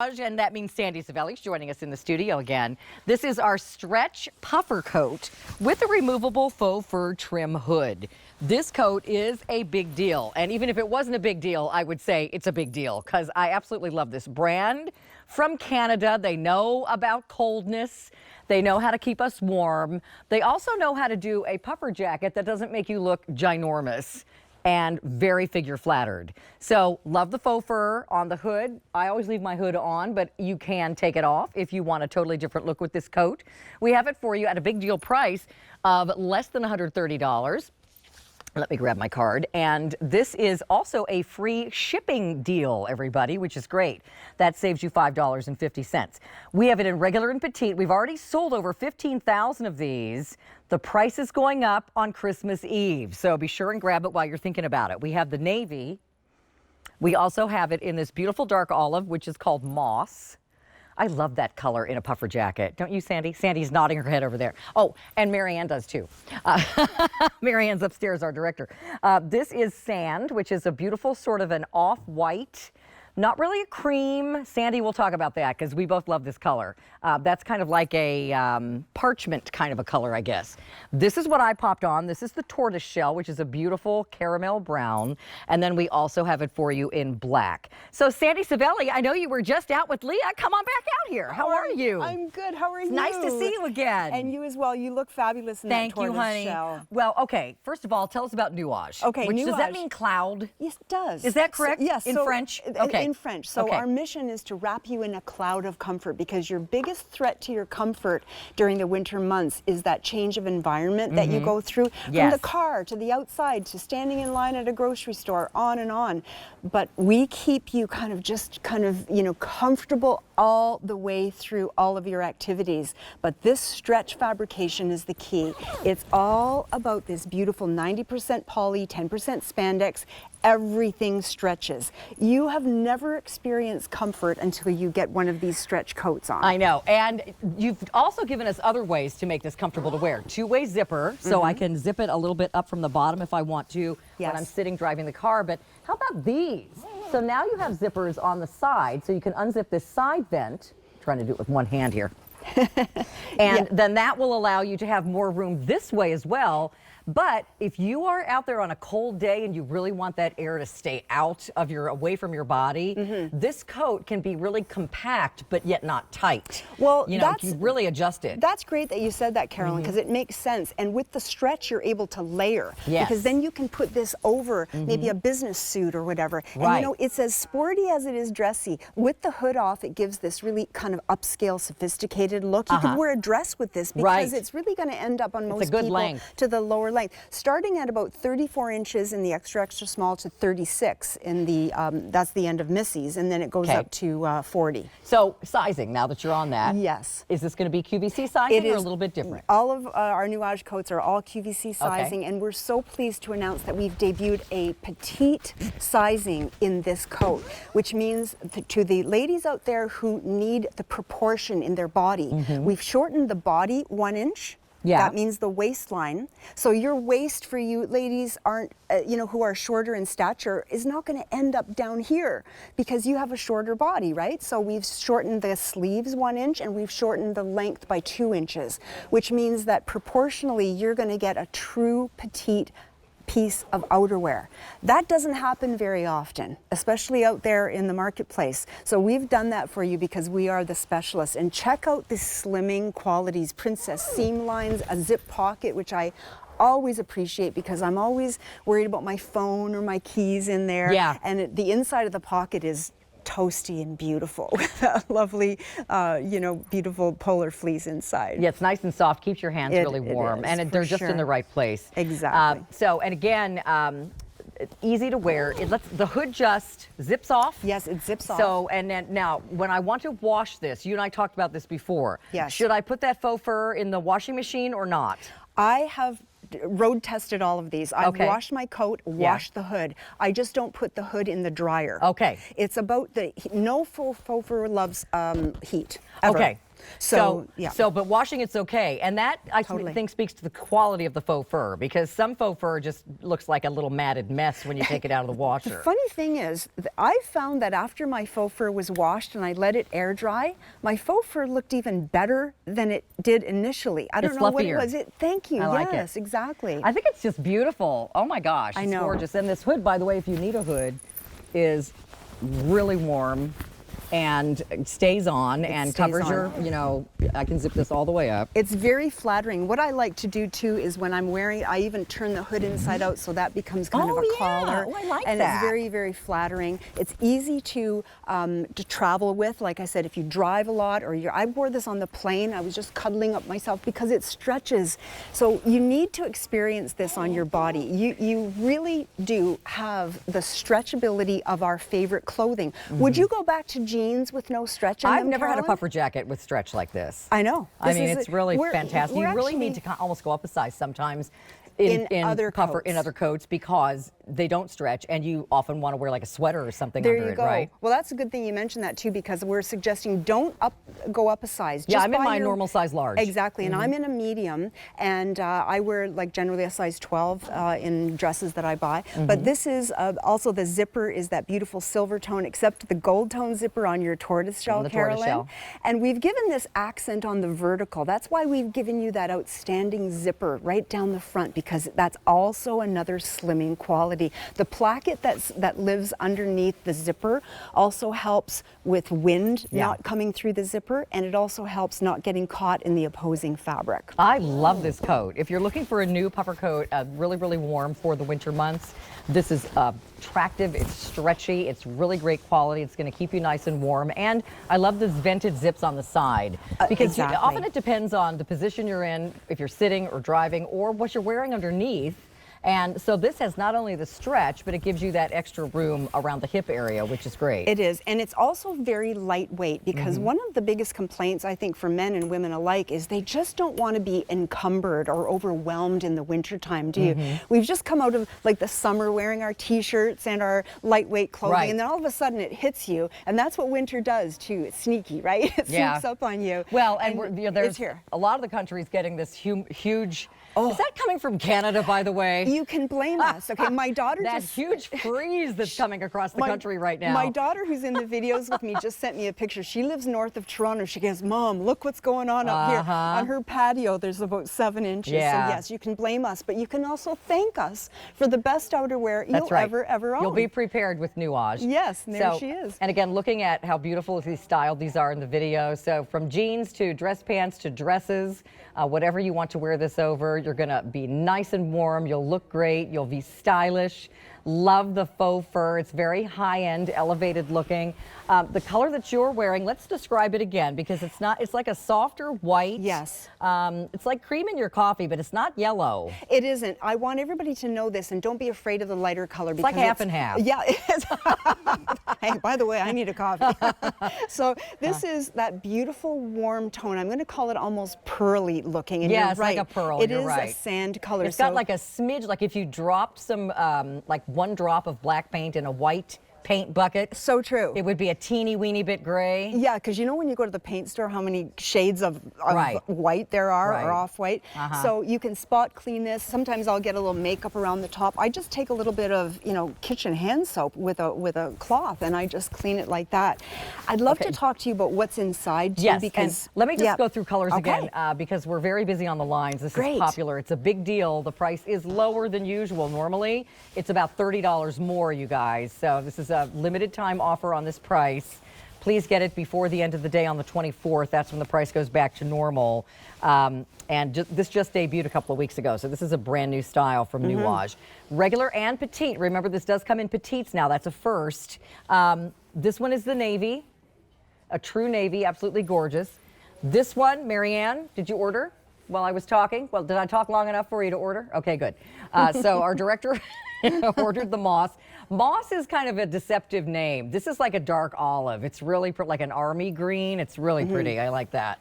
And that means Sandy Savelli's joining us in the studio again. This is our stretch puffer coat with a removable faux fur trim hood. This coat is a big deal. And even if it wasn't a big deal, I would say it's a big deal because I absolutely love this brand from Canada. They know about coldness. They know how to keep us warm. They also know how to do a puffer jacket that doesn't make you look ginormous and very figure flattered. So love the faux fur on the hood. I always leave my hood on, but you can take it off if you want a totally different look with this coat. We have it for you at a big deal price of less than $130. Let me grab my card. And this is also a free shipping deal, everybody, which is great. That saves you $5.50. We have it in regular and petite. We've already sold over 15,000 of these. The price is going up on Christmas Eve, so be sure and grab it while you're thinking about it. We have the navy. We also have it in this beautiful dark olive, which is called moss. I love that color in a puffer jacket. Don't you, Sandy? Sandy's nodding her head over there. Oh, and Marianne does too. Marianne's upstairs, our director. This is sand, which is a beautiful sort of an off-white, not really a cream. Sandy will talk about that because we both love this color. That's kind of like a parchment kind of a color, I guess. This is what I popped on. This is the tortoise shell, which is a beautiful caramel brown. And then we also have it for you in black. So Sandy Savelli, I know you were just out with Leah. Come on back out here. How are you? I'm good. How are you? It's nice to see you again. And you as well. You look fabulous in that tortoise honey. shell. Well, okay. First of all, tell us about Nuage. Okay, Nuage. Does that Nuage. mean cloud? Yes, it does. Is that correct? So, yes. In French? Okay. In French. So our mission is to wrap you in a cloud of comfort because your biggest threat to your comfort during the winter months is that change of environment that you go through from the car to the outside to standing in line at a grocery store, on and on. But we keep you kind of comfortable all the way through all of your activities. But this stretch fabrication is the key. It's all about this beautiful 90% poly, 10% spandex. Everything stretches. You have never experienced comfort until you get one of these stretch coats on. I know. And you've also given us other ways to make this comfortable to wear. Two-way zipper, so I can zip it a little bit up from the bottom if I want to when I'm sitting driving the car. But how about these? So now you have zippers on the side, so you can unzip this side vent. I'm trying to do it with one hand here. And then that will allow you to have more room this way as well. But if you are out there on a cold day and you really want that air to stay out of away from your body, this coat can be really compact but yet not tight. Well, you can really adjust it. That's great that you said that, Carolyn, because it makes sense. And with the stretch, you're able to layer. Because then you can put this over maybe a business suit or whatever. And you know, it's as sporty as it is dressy. With the hood off, it gives this really kind of upscale, sophisticated look. You could wear a dress with this because it's really going to end up on most people to the lower length. Starting at about 34 inches in the extra small to 36 in the, that's the end of Missy's, and then it goes up to 40. So sizing, now that you're on that. Yes. Is this going to be QVC sizing or a little bit different? All of our Nuage coats are all QVC sizing, and we're so pleased to announce that we've debuted a petite sizing in this coat, which means to the ladies out there who need the proportion in their body, we've shortened the body 1 inch. That means the waistline. So your waist for you ladies aren't, who are shorter in stature is not going to end up down here because you have a shorter body, right? So we've shortened the sleeves 1 inch and we've shortened the length by 2 inches, which means that proportionally you're going to get a true petite piece of outerwear. That doesn't happen very often, especially out there in the marketplace. So we've done that for you because we are the specialists. And check out the slimming qualities, princess seam lines, a zip pocket, which I always appreciate because I'm always worried about my phone or my keys in there. And the inside of the pocket is toasty and beautiful with a lovely, beautiful polar fleece inside. Yeah, it's nice and soft, keeps your hands really warm, and they're just in the right place. Exactly. And again, it's easy to wear. The hood just zips off. Yes, it zips off. So, and then now, when I want to wash this, you and I talked about this before. Yes. Should I put that faux fur in the washing machine or not? I have road tested all of these. I've washed my coat, washed the hood. I just don't put the hood in the dryer. Okay. It's about no faux fur loves heat. Ever. Okay. So, yeah. So, but washing it's okay, and that I Totally. think speaks to the quality of the faux fur, because some faux fur just looks like a little matted mess when you take it out of the washer. The funny thing is, I found that after my faux fur was washed and I let it air dry, my faux fur looked even better than it did initially. I don't know what it was. Thank you. I like yes, it. exactly. I think it's just beautiful. Oh my gosh, I it's know. gorgeous. And this hood, by the way, if you need a hood, is really warm and stays on and covers your, you know, I can zip this all the way up. It's very flattering. What I like to do too is when I'm wearing, I even turn the hood inside out so that becomes kind of a collar. Oh, I like and that. it's very, very flattering. It's easy to travel with. Like I said, if you drive a lot or I wore this on the plane, I was just cuddling up myself because it stretches. So you need to experience this on your body. You really do have the stretchability of our favorite clothing. Would you go back to jeans with no stretch in them, I've never had a Carolyn? puffer jacket with stretch like this. I know. I mean, it's really fantastic. You really need to almost go up a size sometimes in other puffer, coats. in other coats, because they don't stretch, and you often want to wear like a sweater or something There under you it, go. right? Well, that's a good thing you mentioned that too, because we're suggesting don't go up a size. Yeah, Just I'm in buy my normal size large. Exactly, and I'm in a medium, and I wear like generally a size 12 in dresses that I buy. But this is also, the zipper is that beautiful silver tone, except the gold tone zipper on your tortoise shell, Carolyn. And we've given this accent on the vertical. That's why we've given you that outstanding zipper right down the front, because that's also another slimming quality. The placket that lives underneath the zipper also helps with wind not coming through the zipper, and it also helps not getting caught in the opposing fabric. I love this coat. If you're looking for a new puffer coat, really, really warm for the winter months, this is attractive, it's stretchy, it's really great quality, it's going to keep you nice and warm, and I love those vented zips on the side, because often it depends on the position you're in, if you're sitting or driving, or what you're wearing underneath. And so this has not only the stretch, but it gives you that extra room around the hip area, which is great. It is, and it's also very lightweight, because one of the biggest complaints, I think, for men and women alike is they just don't want to be encumbered or overwhelmed in the wintertime, do you? We've just come out of like the summer wearing our t-shirts and our lightweight clothing, and then all of a sudden it hits you, and that's what winter does too. It's sneaky, right? It sneaks up on you. Well, and there's here. A lot of the country's getting this huge. Is that coming from Canada, by the way? You can blame us. Okay, my daughter that huge freeze that's coming across the country right now. My daughter, who's in the videos with me, just sent me a picture. She lives north of Toronto. She goes, "Mom, look what's going on up here." On her patio, there's about 7 inches. Yeah. So yes, you can blame us, but you can also thank us for the best outerwear you'll ever own. You'll be prepared with Nuage. Yes, and there she is. And again, looking at how beautifully styled these are in the video. So from jeans to dress pants to dresses, whatever you want to wear this over, you're going to be nice and warm. You'll look great. You'll be stylish. Love the faux fur. It's very high-end, elevated looking. The color that you're wearing, let's describe it again, because it's like a softer white. Yes. It's like cream in your coffee, but it's not yellow. It isn't. I want everybody to know this, and don't be afraid of the lighter color. It's like half and half. Yeah, it is. Hey, by the way, I need a coffee. So this is that beautiful warm tone. I'm going to call it almost pearly looking. And yeah, it's like a pearl. It you're is right. a sand color. It's got like a smidge, like if you dropped some, like 1 drop of black paint in a white paint bucket. So true. It would be a teeny weeny bit gray. Yeah, because you know when you go to the paint store how many shades of white there are, or off-white. So you can spot clean this. Sometimes I'll get a little makeup around the top. I just take a little bit of, kitchen hand soap with a cloth, and I just clean it like that. I'd love to talk to you about what's inside too. Yes, because and let me just go through colors again, because we're very busy on the lines. This is popular. It's a big deal. The price is lower than usual. Normally, it's about $30 more, you guys. So this is a limited time offer on this price. Please get it before the end of the day on the 24th. That's when the price goes back to normal. And this just debuted a couple of weeks ago. So this is a brand new style from Nuage. Regular and petite. Remember, this does come in petites now. That's a first. This one is the navy, a true navy, absolutely gorgeous. This one, Marianne, did you order while I was talking? Well, did I talk long enough for you to order? Okay, good. So our director ordered the moss. Moss is kind of a deceptive name. This is like a dark olive. It's really like an army green. It's really pretty. I like that.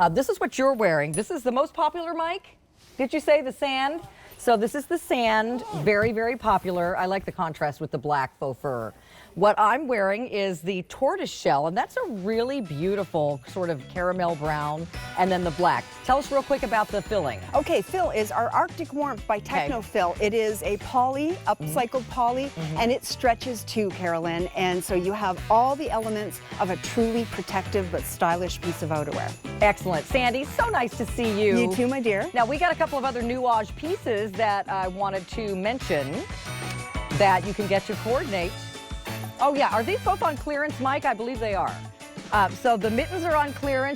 This is what you're wearing. This is the most popular, Mike? Did you say the sand? So this is the sand. Very, very popular. I like the contrast with the black faux fur. What I'm wearing is the tortoise shell, and that's a really beautiful sort of caramel brown, and then the black. Tell us real quick about the filling. Okay, Fill is our Arctic Warmth by Techno Fill. It is a poly, upcycled poly, and it stretches too, Carolyn. And so you have all the elements of a truly protective but stylish piece of outerwear. Excellent. Sandy, so nice to see you. You too, my dear. Now, we got a couple of other Nuage pieces that I wanted to mention that you can get your coordinates. Oh, yeah. Are these both on clearance, Mike? I believe they are. So the mittens are on clearance.